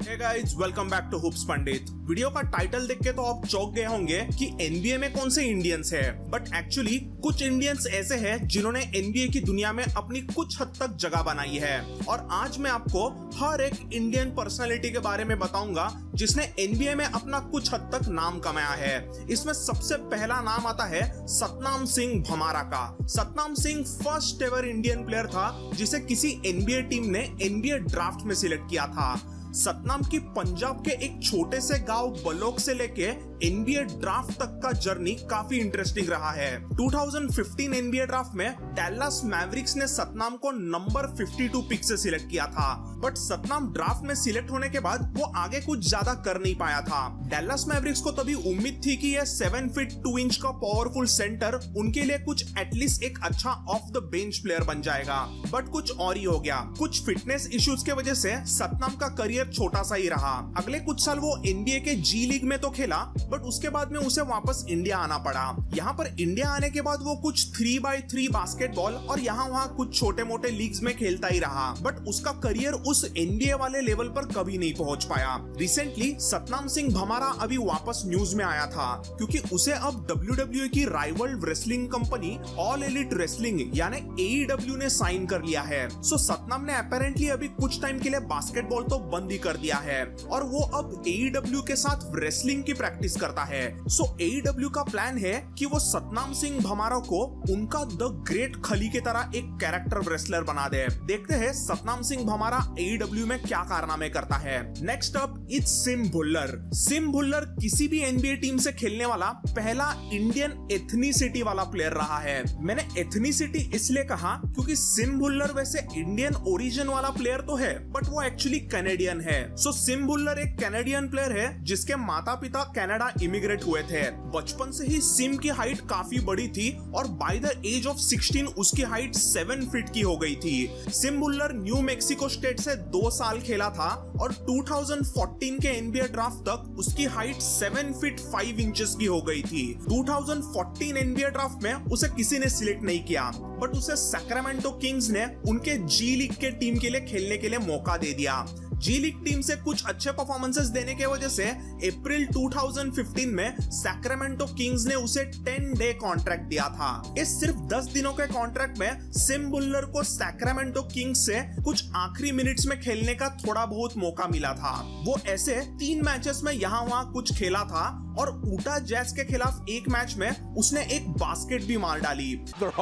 Hey guys, welcome back to Hoops Pandit. Video का title देख के तो आप चौंक गए होंगे कि एनबीए में कौन से इंडियंस हैं, बट एक्चुअली कुछ इंडियंस ऐसे हैं जिन्होंने एनबीए की दुनिया में अपनी कुछ हद तक जगह बनाई है। और आज मैं आपको हर एक इंडियन पर्सनालिटी के बारे में बताऊंगा जिसने एनबीए में अपना कुछ हद तक नाम कमाया है। इसमें सबसे पहला नाम आता है सतनाम सिंह भमारा का। Satnam Singh first ever Indian player था जिसे किसी एनबीए टीम ने एनबीए ड्राफ्ट में सिलेक्ट किया था। सतनाम की पंजाब के एक छोटे से गांव बलोक से लेके एनबीए ड्राफ्ट तक का जर्नी काफी इंटरेस्टिंग रहा है। 2015 एनबीए ड्राफ्ट में डैलास मैवरिक्स ने सतनाम को नंबर 52 पिक से सिलेक्ट किया था, बट सतनाम ड्राफ्ट में सिलेक्ट होने के बाद वो आगे कुछ ज्यादा कर नहीं पाया था। डैलास मैवरिक्स को तभी उम्मीद थी कि ये 7 फीट 2 इंच का पावरफुल सेंटर उनके लिए कुछ एटलीस्ट एक अच्छा ऑफ द बेंच प्लेयर बन जाएगा, बट कुछ और ही हो गया। कुछ फिटनेस इश्यूज के वजह से सतनाम का करियर छोटा सा ही रहा। अगले कुछ साल वो एनबीए के जी लीग में तो खेला, बट उसके बाद में उसे वापस इंडिया आना पड़ा। यहाँ पर इंडिया आने के बाद वो कुछ 3x3 बास्केटबॉल और यहाँ वहाँ कुछ छोटे मोटे लीग्स में खेलता ही रहा, बट उसका करियर उस एनबीए वाले लेवल पर कभी नहीं पहुंच पाया। रिसेंटली सतनाम सिंह भमारा अभी वापस न्यूज में आया था क्योंकि उसे अब WWE की rival wrestling company all elite wrestling यानी AEW ने साइन कर लिया है। सो सतनाम ने अपेरेंटली अभी कुछ टाइम के लिए बास्केटबॉल तो बंद ही कर दिया है और वो अब AEW के साथ रेसलिंग की प्रैक्टिस करता है। सो AEW का प्लान है कि वो सतनाम सिंह भमारा को उनका द ग्रेट खली की तरह एक कैरेक्टर रेसलर बना दे। देखते हैं सतनाम सिंह भमारा AEW में क्या कारनामे करता है। Next up it's SIM Bhullar. SIM Bhullar किसी भी एनबीए टीम से खेलने वाला पहला इंडियन एथनिसिटी वाला प्लेयर रहा है। मैंने एथनिसिटी इसलिए कहा क्योंकि सिम भुल्लर वैसे इंडियन ओरिजिन वाला प्लेयर तो है, बट वो एक्चुअली कैनेडियन है। सो सिम भुल्लर एक कैनेडियन प्लेयर है जिसके माता पिता कनाडा इमिग्रेट हुए थे। बचपन से ही सिम की हाइट काफी बड़ी थी और बाय द एज ऑफ 16 उसकी हाइट 7 फीट की हो गई थी। SIM Bhullar new Mexico state से 2 साल खेला था और 2014 के एनबीए ड्राफ्ट तक उसकी हाइट 7 फीट 5 इंचेस की हो गई थी। 2014 एनबीए ड्राफ्ट में उसे किसी ने सिलेक्ट नहीं किया, बट उसे सैक्रामेंटो किंग्स ने उनके जी लीग के टीम के लिए खेलने के लिए मौका दे दिया। जी लीग टीम से कुछ अच्छे परफॉर्मेंसेस देने के वजह से अप्रैल 2015 में सैक्रामेंटो किंग्स ने उसे 10 डे कॉन्ट्रैक्ट दिया था। इस सिर्फ 10 दिनों के कॉन्ट्रैक्ट में सिम भुल्लर को सैक्रामेंटो किंग्स से कुछ आखिरी मिनट्स में खेलने का थोड़ा बहुत मौका मिला था। वो ऐसे 3 मैचेस में यहाँ वहाँ कुछ खेला था और ऊटा जैज के खिलाफ एक मैच में उसने एक बास्केट भी मार डाली। They're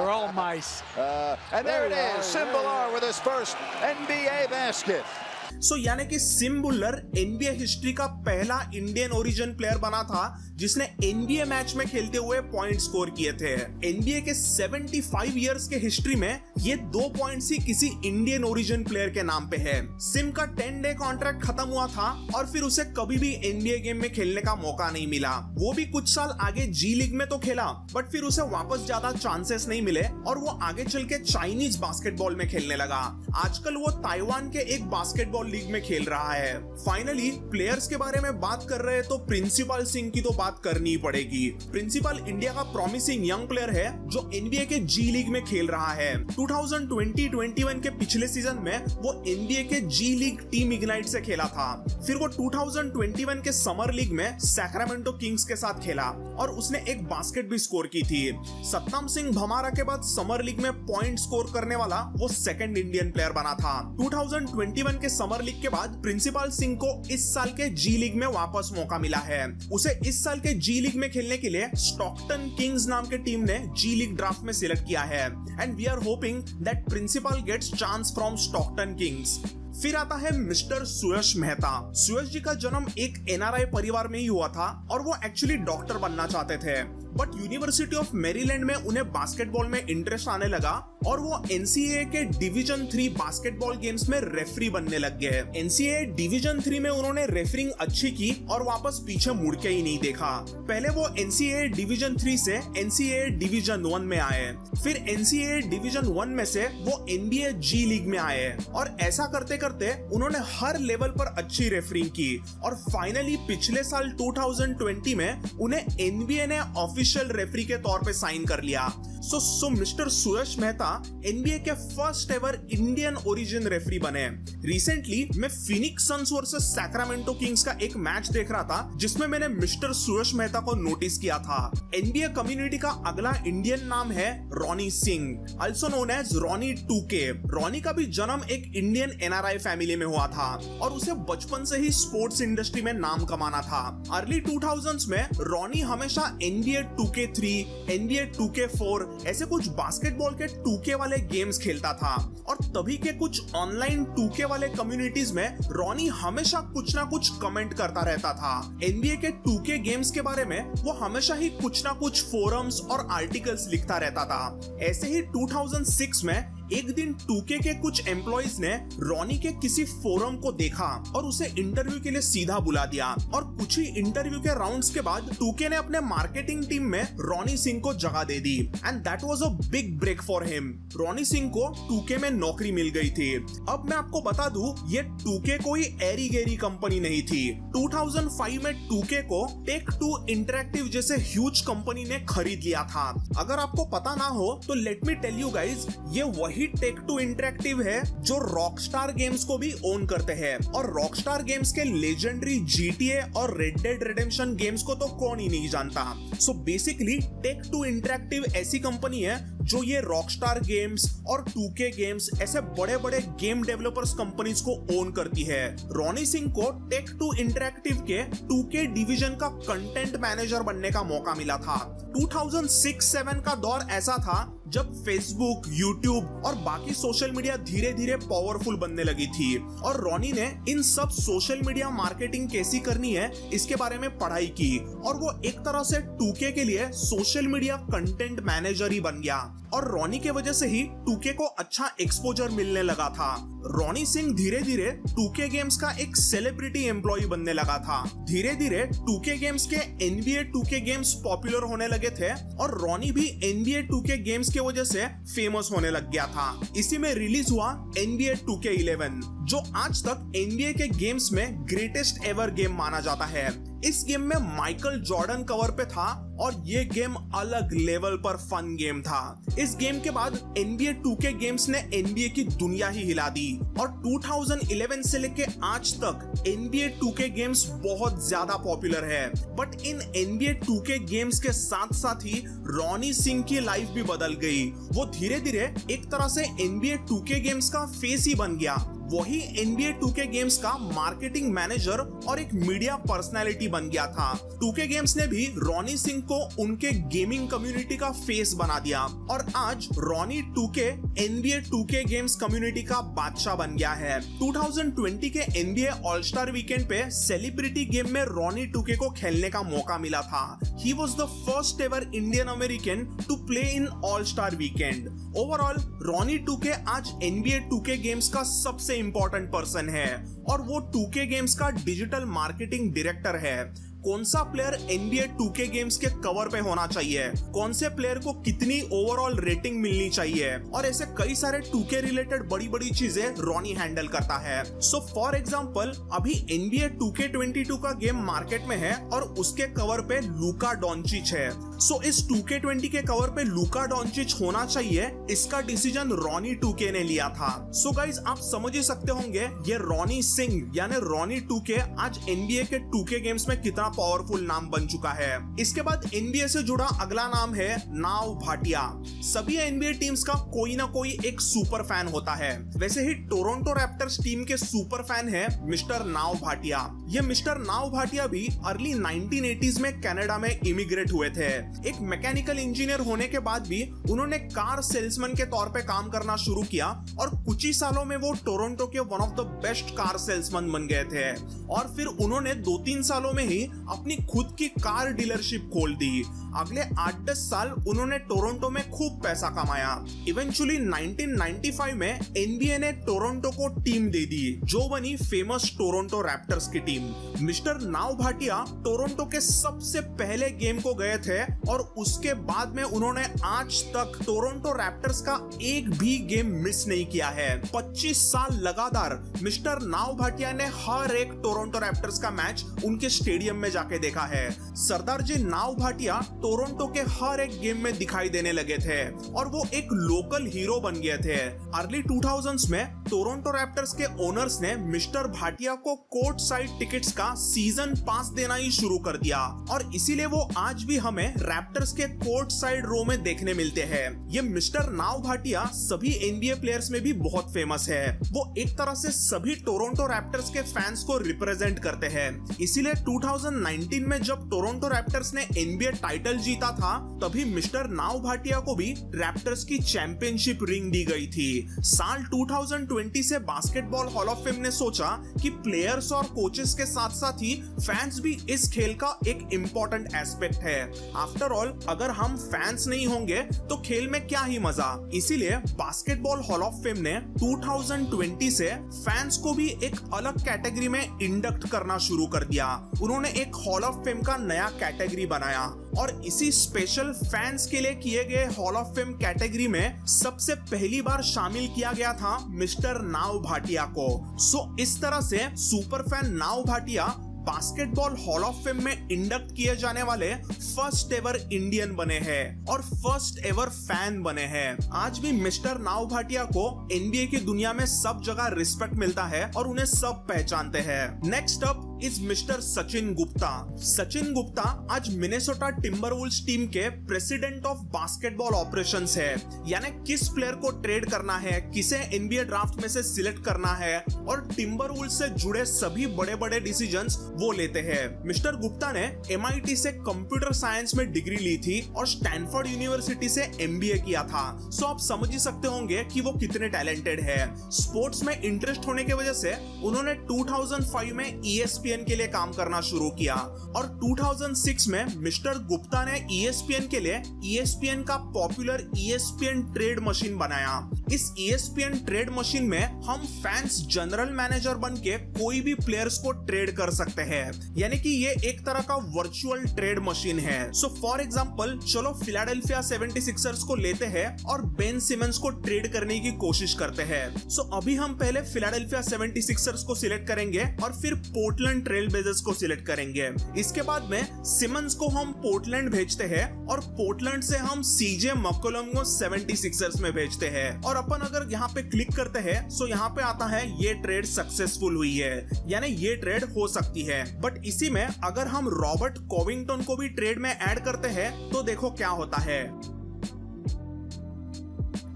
all mice. And there it is, Sim Bhullar with his first NBA basket. सो यानी कि सिम भुल्लर एनबीए हिस्ट्री का पहला इंडियन ओरिजिन प्लेयर बना था जिसने एनबीए मैच में खेलते हुए पॉइंट स्कोर किए थे। एनबीए के 75 इयर्स के हिस्ट्री में ये 2 पॉइंट्स ही किसी इंडियन ओरिजिन प्लेयर के नाम पे है। सिम का 10 डे कॉन्ट्रैक्ट खत्म हुआ था और फिर उसे कभी भी एनबीए गेम में खेलने का मौका नहीं मिला। वो भी कुछ साल आगे जी लीग में तो खेला, बट फिर उसे वापस ज्यादा चांसेस नहीं मिले और वो आगे चल के चाइनीज बास्केटबॉल में खेलने लगा। आजकल वो ताइवान के एक बास्केटबॉल लीग में खेल रहा है। फाइनली प्लेयर्स के बारे में बात कर रहे हैं तो प्रिंसिपल सिंह की तो बात करनी ही पड़ेगी। प्रिंसिपल इंडिया का प्रॉमिसिंग यंग प्लेयर है जो एनबीए के जी लीग में खेल रहा है। 2020-21 के पिछले सीजन में वो एनबीए के जी लीग टीम इग्नाइट से खेला था। फिर वो 2021 के समर लीग में सैक्रामेंटो किंग्स के साथ खेला और उसने एक बास्केट भी स्कोर की थी। सतनाम सिंह भमारा के बाद समर लीग में पॉइंट स्कोर करने वाला वो सेकंड इंडियन प्लेयर बना था। 2021 के समर लीग के बाद प्रिंसिपल सिंह को इस साल के जी लीग में वापस मौका मिला है। उसे इस साल के जी लीग में खेलने के लिए स्टॉकटन किंग्स नाम के टीम ने जी लीग ड्राफ्ट में सिलेक्ट किया है and we are hoping that Princepal gets chance from Stockton Kings. फिर आता है मिस्टर सुयश मेहता। सुयश जी का जन्म एक एनआरआई परिवार में ही हुआ था और वो एक्चुअली डॉक्टर बनना चाहते थे, बट यूनिवर्सिटी ऑफ मैरीलैंड में उन्हें बास्केटबॉल में इंटरेस्ट आने लगा और वो एनसीएए के डिवीजन 3 बास्केटबॉल गेम्स में रेफरी बनने लग गए। एनसीएए डिवीजन 3 में उन्होंने रेफरिंग अच्छी की और वापस पीछे मुड़ के ही नहीं देखा। पहले वो एनसीएए डिवीजन 3 से एनसीएए डिवीजन 1 में आए, फिर एनसीएए डिवीजन 1 में से वो एनबीए जी लीग में आए और ऐसा करते करते उन्होंने हर लेवल पर अच्छी रेफरिंग की और फाइनली पिछले साल 2020 में उन्हें एनबीए ने ऑफिशियल रेफरी के तौर पे साइन कर लिया। So mister Suyash Mehta NBA के first ever Indian origin referee बने। रिसेंटली मैं Phoenix Suns versus Sacramento Kings का एक मैच देख रहा था जिसमें मैंने मिस्टर सुयश मेहता को नोटिस किया था। NBA कम्युनिटी का अगला इंडियन नाम है Ronnie Singh, also known as Ronnie 2K। रॉनी का भी जन्म एक इंडियन NRI फैमिली में हुआ था और उसे बचपन से ही स्पोर्ट्स इंडस्ट्री में नाम कमाना था। अर्ली 2000s में रॉनी हमेशा NBA 2K3, NBA 2K4 ऐसे कुछ बास्केटबॉल के 2K वाले गेम्स खेलता था और तभी के कुछ ऑनलाइन 2K वाले कम्युनिटीज में रॉनी हमेशा कुछ ना कुछ कमेंट करता रहता था। NBA के 2K गेम्स के बारे में वो हमेशा ही कुछ ना कुछ फोरम्स और आर्टिकल्स लिखता रहता था। ऐसे ही 2006 में एक दिन 2K के कुछ एम्प्लॉइज ने रॉनी के किसी फोरम को देखा और उसे इंटरव्यू के लिए सीधा बुला दिया और कुछ ही इंटरव्यू के राउंड्स के बाद 2K ने अपने मार्केटिंग टीम में रॉनी सिंह को जगह दे दी and that was a big break for him. Ronnie Singh को 2K में नौकरी मिल गई थी। अब मैं आपको बता दूं, ये 2K कोई एरी गेरी कंपनी नहीं थी। 2005 में 2K को टेक-2 इंटरैक्टिव जैसे ह्यूज कंपनी ने खरीद लिया था। अगर आपको पता ना हो तो let me tell you guys, ये वही टेक-2 इंटरैक्टिव है जो रॉकस्टार गेम्स को भी ओन करते हैं और रॉकस्टार गेम्स के लेजेंडरी GTA और रेड डेड रिडेम्पशन गेम्स को तो कौन ही नहीं जानता। सो बेसिकली टेक-2 इंटरैक्टिव ऐसी कंपनी है जो ये रॉकस्टार गेम्स और 2K गेम्स ऐसे बड़े बड़े गेम डेवलपर्स कंपनीज को ओन करती है। रॉनी सिंह को टेक-2 इंटरैक्टिव के 2K डिवीजन का कंटेंट मैनेजर बनने का मौका मिला था। 2006-7 का दौर ऐसा था जब फेसबुक, यूट्यूब और बाकी सोशल मीडिया धीरे धीरे पावरफुल बनने लगी थी और रॉनी ने इन सब सोशल मीडिया मार्केटिंग कैसी करनी है इसके बारे में पढ़ाई की और वो एक तरह से 2K के लिए सोशल मीडिया कंटेंट मैनेजर ही बन गया और रॉनी के वजह से ही 2K को अच्छा एक्सपोजर मिलने लगा था। रॉनी सिंह धीरे धीरे 2K गेम्स का एक सेलिब्रिटी एम्प्लॉय बनने लगा था। धीरे धीरे 2K गेम्स के NBA 2K गेम्स पॉपुलर होने लगे थे और रॉनी भी NBA 2K गेम्स के वजह से फेमस होने लग गया था। इसी में रिलीज हुआ NBA 2K11 जो आज तक NBA के गेम्स में ग्रेटेस्ट एवर गेम माना जाता है। इस गेम में माइकल जॉर्डन कवर पे था और ये गेम अलग लेवल पर फन गेम था। इस गेम के बाद NBA 2K गेम्स ने NBA की दुनिया ही हिला दी और 2011 से लेके आज तक NBA 2K गेम्स बहुत ज्यादा पॉपुलर है। But in NBA 2K games के साथ साथ ही रॉनी सिंह की लाइफ भी बदल गई। वो धीरे धीरे एक तरह से NBA 2K गेम्स का फेस ही बन गया। वही NBA 2K गेम्स का मार्केटिंग मैनेजर और एक मीडिया पर्सनालिटी बन गया था। 2K गेम्स ने भी रॉनी सिंह को उनके गेमिंग कम्युनिटी का फेस बना दिया और आज Ronnie 2K NBA 2K games community का बादशाह बन गया है। 2020 के NBA ऑल स्टार वीकेंड पे सेलिब्रिटी गेम में रॉनी 2K को खेलने का मौका मिला था। He was the first ever Indian American to play in All Star Weekend. Overall Ronnie 2K आज NBA 2K गेम्स का सबसे इंपॉर्टेंट पर्सन है और वो 2K गेम्स का डिजिटल मार्केटिंग डायरेक्टर है। कौन सा प्लेयर NBA 2K गेम्स के कवर पे होना चाहिए, कौन से प्लेयर को कितनी ओवरऑल रेटिंग मिलनी चाहिए और ऐसे कई सारे 2K रिलेटेड बड़ी बड़ी चीजें रॉनी हैंडल करता है। सो फॉर एग्जांपल अभी NBA 2K22 का गेम मार्केट में है और उसके कवर पे लूका डॉन्चिच है। सो इस 2K20 के कवर पे लूका डॉन्चिच होना चाहिए, इसका डिसीजन रॉनी 2K ने लिया था। सो गाइज आप समझ ही सकते होंगे ये रॉनी सिंह यानी रॉनी 2K आज NBA के 2K गेम्स में कितना पावरफुल नाम बन चुका है। इसके बाद NBA से जुड़ा अगला नाम है नाव भाटिया। सभी NBA टीम्स का कोई ना कोई एक सुपर फैन होता है। वैसे ही टोरंटो रैप्टर्स टीम के सुपर फैन है मिस्टर नाव भाटिया। ये मिस्टर नाव भाटिया भी अर्ली 1980s में कनाडा में इमिग्रेट हुए थे। एक मैकेनिकल इंजीनियर होने के बाद भी उन्होंने कार सेल्समैन के तौर पे काम करना शुरू किया और कुछ ही सालों में वो टोरंटो के one of the best car salesman बन गए थे और फिर उन्होंने 2-3 सालों में ही अपनी खुद की कार डीलरशिप खोल दी। अगले 8-10 साल उन्होंने टोरंटो में खूब पैसा कमाया। इवेंचुअली 1995 में NBA ने टोरंटो को टीम दे दी जो बनी फेमस टोरंटो रैप्टर्स की टीम। मिस्टर नाव भाटिया टोरंटो के सबसे पहले गेम को गए थे और उसके बाद में उन्होंने आज तक टोरंटो रैप्टर्स का एक भी गेम मिस नहीं किया है। 25 साल लगातार मिस्टर नाव भाटिया ने हर एक टोरंटो रैप्टर्स का मैच उनके स्टेडियम में जाके देखा है। सरदार जी नाव भाटिया टोरंटो के हर एक गेम में दिखाई देने लगे थे और वो एक लोकल हीरो बन गए थे। अर्ली 2000s में टोरंटो रैप्टर्स के ओनर्स ने मिस्टर भाटिया को कोर्ट साइड टिकट्स का सीजन पास देना ही शुरू कर दिया और इसीलिए वो आज भी हमें रैप्टर्स के कोर्ट साइड रो में देखने मिलते हैं। ये मिस्टर नाव भाटिया सभी एनबीए प्लेयर्स में भी बहुत फेमस है। वो एक तरह से सभी टोरंटो रैप्टर्स के फैंस को रिप्रेजेंट करते हैं। इसीलिए 2019 में जब टोरंटो रैप्टर्स ने एनबीए टाइटल जीता था तभी मिस्टर नाव भाटिया को भी रैप्टर्स की चैंपियनशिप रिंग दी गई थी। साल 2020 से बास्केटबॉल हॉल ऑफ फेम ने सोचा कि प्लेयर्स और कोचेस के साथ साथ ही फैंस भी इस खेल का एक इम्पोर्टेंट एस्पेक्ट है। आफ्टर ऑल अगर हम फैंस नहीं होंगे तो खेल में क्या ही मजा। इसीलिए बास्केटबॉल हॉल ऑफ फेम ने 2020 से फैंस को भी एक अलग कैटेगरी में इंडक्ट करना शुरू कर दिया। उन्होंने एक हॉल ऑफ फेम का नया कैटेगरी बनाया और इसी स्पेशल फैंस के लिए किए गए हॉल ऑफ फेम कैटेगरी में सबसे पहली बार शामिल किया गया था मिस्टर नाव भाटिया को। सो इस तरह से super fan now Bhatia basketball hall of fame में इंडक्ट किए जाने वाले फर्स्ट एवर इंडियन बने हैं और फर्स्ट एवर फैन बने हैं। आज भी मिस्टर नाव भाटिया को एनबीए की दुनिया में सब जगह रिस्पेक्ट मिलता है और उन्हें सब पहचानते हैं। Next up is mister Sachin Gupta. Sachin Gupta आज मिनेसोटा टिम्बरवुल्व्स टीम के प्रेसिडेंट ऑफ बास्केटबॉल ऑपरेशंस है, यानी किस प्लेयर को ट्रेड करना है, किसे एनबीए ड्राफ्ट में से सिलेक्ट करना है और टिम्बरवुल्व्स से जुड़े सभी बड़े बड़े डिसीजंस वो लेते हैं। मिस्टर गुप्ता ने MIT से कंप्यूटर साइंस में डिग्री ली थी और स्टैनफोर्ड यूनिवर्सिटी से MBA किया था। सो आप समझ ही सकते होंगे कि वो कितने टैलेंटेड है। स्पोर्ट्स में इंटरेस्ट होने की वजह से उन्होंने 2005 में ESPN के लिए काम करना शुरू किया और 2006 में मिस्टर गुप्ता ने ESPN के लिए ESPN का पॉपुलर ESPN ट्रेड मशीन बनाया। इस ESPN ट्रेड मशीन में हम फैंस जनरल मैनेजर बन के कोई भी प्लेयर्स को ट्रेड कर सकते हैं, यानी कि ये एक तरह का वर्चुअल ट्रेड मशीन है। सो फॉर एग्जांपल चलो फिलाडेल्फिया 76ers को लेते हैं और बेन सिमंस को ट्रेड करने की कोशिश करते हैं। सो अभी हम पहले फिलाडेल्फिया 76ers को सिलेक्ट करेंगे और फिर पोर्टलैंड ट्रेल ब्लेजर्स को सिलेक्ट करेंगे। इसके बाद में सिमंस को हम पोर्टलैंड भेजते हैं और पोर्टलैंड से हम CJ McCollum को 76ers में भेजते हैं और अपन अगर यहाँ पे क्लिक करते हैं सो यहाँ पे आता है ये ट्रेड सक्सेसफुल हुई है, यानी ये ट्रेड हो सकती है। बट इसी में अगर हम रॉबर्ट कोविंगटन को भी ट्रेड में ऐड करते हैं तो देखो क्या होता है।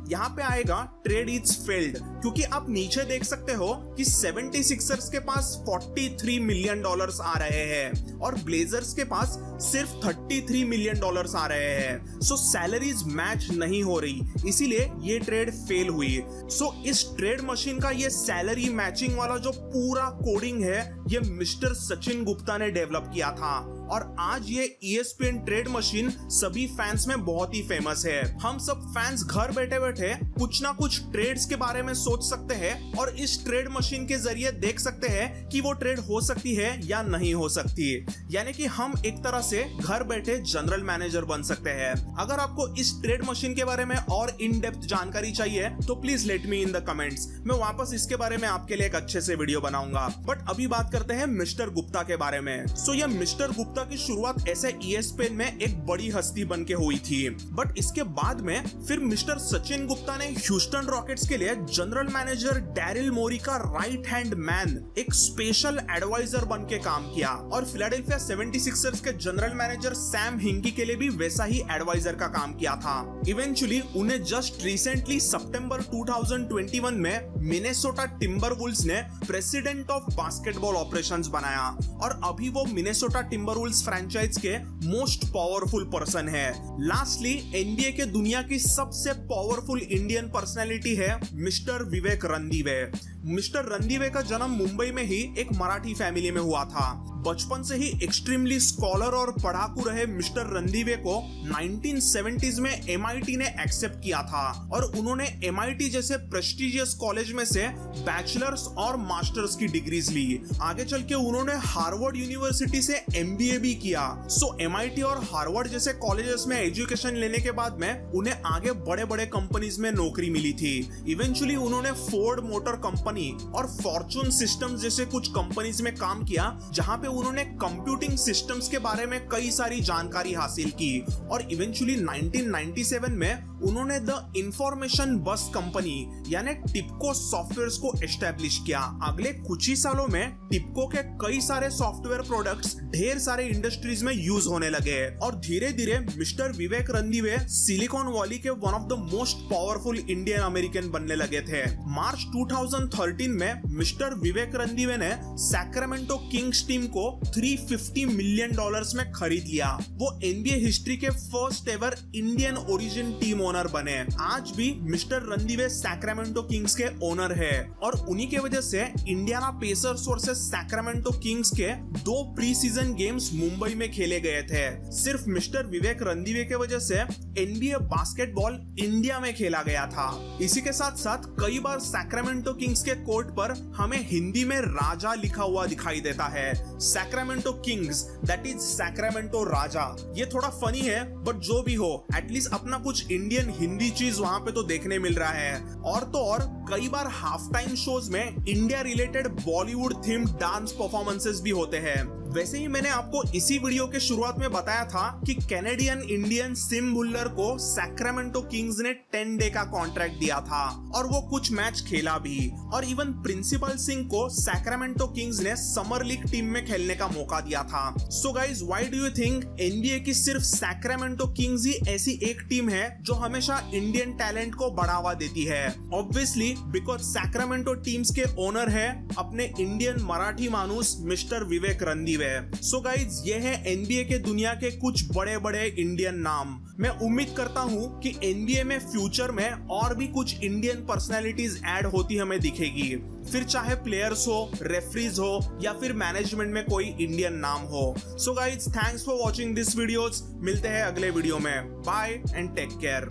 यहाँ पे आएगा ट्रेड इज फेल्ड, क्योंकि आप नीचे देख सकते हो कि 76ers के पास $43 मिलियन आ रहे हैं और ब्लेजर्स के पास सिर्फ $33 मिलियन आ रहे हैं। सो सैलरीज मैच नहीं हो रही, इसीलिए ये ट्रेड फेल हुई। सो इस ट्रेड मशीन का ये सैलरी मैचिंग वाला जो पूरा कोडिंग है ये मिस्टर सचिन गुप्ता ने डेवलप किया था और आज ये ESPN ट्रेड मशीन सभी फैंस में बहुत ही फेमस है। हम सब फैंस घर बैठे बैठे कुछ ना कुछ ट्रेड्स के बारे में सोच सकते हैं और इस ट्रेड मशीन के जरिए देख सकते हैं कि वो ट्रेड हो सकती है या नहीं हो सकती, यानी कि हम एक तरह से घर बैठे जनरल मैनेजर बन सकते हैं। अगर आपको इस ट्रेड मशीन के बारे में और इन डेप्थ जानकारी चाहिए तो please let me in the comments, मैं वापस इसके बारे में आपके लिए एक अच्छे से वीडियो बनाऊंगा। बट अभी बात करते हैं मिस्टर गुप्ता के बारे में। सो ये मिस्टर गुप्ता की शुरुआत ऐसे ESPN में एक बड़ी हस्ती बन के हुई थी, बट इसके बाद में फिर मिस्टर सचिन गुप्ता ने ह्यूस्टन रॉकेट्स के लिए जनरल मैनेजर डैरिल मोरी का राइट हैंड मैन, एक स्पेशल एडवाइजर बन के काम किया और फिलाडेल्फिया 76ers के जनरल मैनेजर सैम हिंकी के लिए भी वैसा ही एडवाइजर का काम किया था। इवेंचुअली उन्हें जस्ट रिसेंटली सितंबर 2021 में मिनेसोटा टिम्बरवुल्व्स ने प्रेसिडेंट ऑफ बास्केटबॉल ऑपरेशंस बनाया और अभी वो मिनेसोटा टिम्बरवुल्व्स फ्रैंचाइज के मोस्ट पावरफुल पर्सन है। लास्टली एनबीए के दुनिया की सबसे पावरफुल इंडियन पर्सनालिटी है मिस्टर विवेक रणदिवे। मिस्टर रणदीवे का जन्म मुंबई में ही एक मराठी फैमिली में हुआ था। बचपन से ही एक्सट्रीमली स्कॉलर और पढ़ाकू रहे मिस्टर रणदीवे को 1970s में MIT ने एक्सेप्ट किया था और उन्होंने MIT जैसे प्रेस्टिजियस कॉलेज में से बैचलर्स और मास्टर्स की डिग्रीज ली। आगे चल के उन्होंने हार्वर्ड यूनिवर्सिटी से MBA भी किया। सो MIT और हार्वर्ड जैसे कॉलेजेस में एजुकेशन लेने के बाद में उन्हें आगे बड़े बड़े कंपनीज में नौकरी मिली थी। इवेंचुअली उन्होंने फोर्ड मोटर कंपनी और फॉर्चून सिस्टम्स जैसे कुछ कंपनीज में काम किया, जहां पे उन्होंने कंप्यूटिंग सिस्टम्स के बारे में कई सारी जानकारी हासिल की और इवेंचुअली 1997 में उन्होंने द इंफॉर्मेशन बस कंपनी यानी टिपको सॉफ्टवेयर्स को एस्टेब्लिश किया। अगले कुछ ही सालों में टिपको के कई सारे सॉफ्टवेयर प्रोडक्ट्स ढेर सारे इंडस्ट्रीज में यूज होने लगे और धीरे धीरे मिस्टर विवेक रणदीवे सिलिकॉन वैली के one of the most powerful Indian American बनने लगे थे। मार्च 2013 में मिस्टर विवेक रणदीवे ने सैक्रामेंटो किंग्स टीम को $350 मिलियन में खरीद लिया। वो NBA हिस्ट्री के first ever Indian origin team owner बने। आज भी मिस्टर रणदीवे सैक्रामेंटो किंग्स के ओनर है और उन्हीं के वजह से Indiana pacers versus Sacramento Kings के 2 प्री सीजन गेम्स मुंबई में खेले गए थे। सिर्फ मिस्टर विवेक रणदीवे के वजह से NBA बास्केटबॉल इंडिया में खेला गया था। इसी के साथ साथ कई बार सैक्रामेंटो किंग्स के कोर्ट पर हमें हिंदी में राजा लिखा हुआ दिखाई देता है। Sacramento Kings that is Sacramento राजा। ये थोड़ा फनी है बट जो भी हो एटलीस्ट अपना कुछ इंडियन हिंदी चीज वहां पे तो देखने मिल रहा है। और तो और कई बार हाफ टाइम शोज में India related Bollywood theme dance performances भी होते हैं। वैसे ही मैंने आपको इसी वीडियो के शुरुआत में बताया था कि कैनेडियन इंडियन सिम बुल्लर को सैक्रामेंटो किंग्स ने 10 डे का कॉन्ट्रैक्ट दिया था और वो कुछ मैच खेला भी और इवन प्रिंसिपल सिंह को सैक्रामेंटो किंग्स ने समर लीग टीम में खेलने का मौका दिया था। So guys why do you think NBA की सिर्फ सैक्रामेंटो किंग्स ही ऐसी एक टीम है जो हमेशा इंडियन टैलेंट को बढ़ावा देती है? ऑब्वियसली बिकॉज सैक्रामेंटो टीम्स के ओनर है अपने इंडियन मराठी मानुस मिस्टर विवेक रणदीवे। सो गाइज ये है NBA के दुनिया के कुछ बड़े बड़े इंडियन नाम। मैं उम्मीद करता हूँ कि NBA में फ्यूचर में और भी कुछ इंडियन पर्सनैलिटीज ऐड होती हमें दिखेगी, फिर चाहे प्लेयर्स हो, रेफरीज हो या फिर मैनेजमेंट में कोई इंडियन नाम हो। So guys thanks for watching this videos. मिलते हैं अगले वीडियो में। Bye and take care.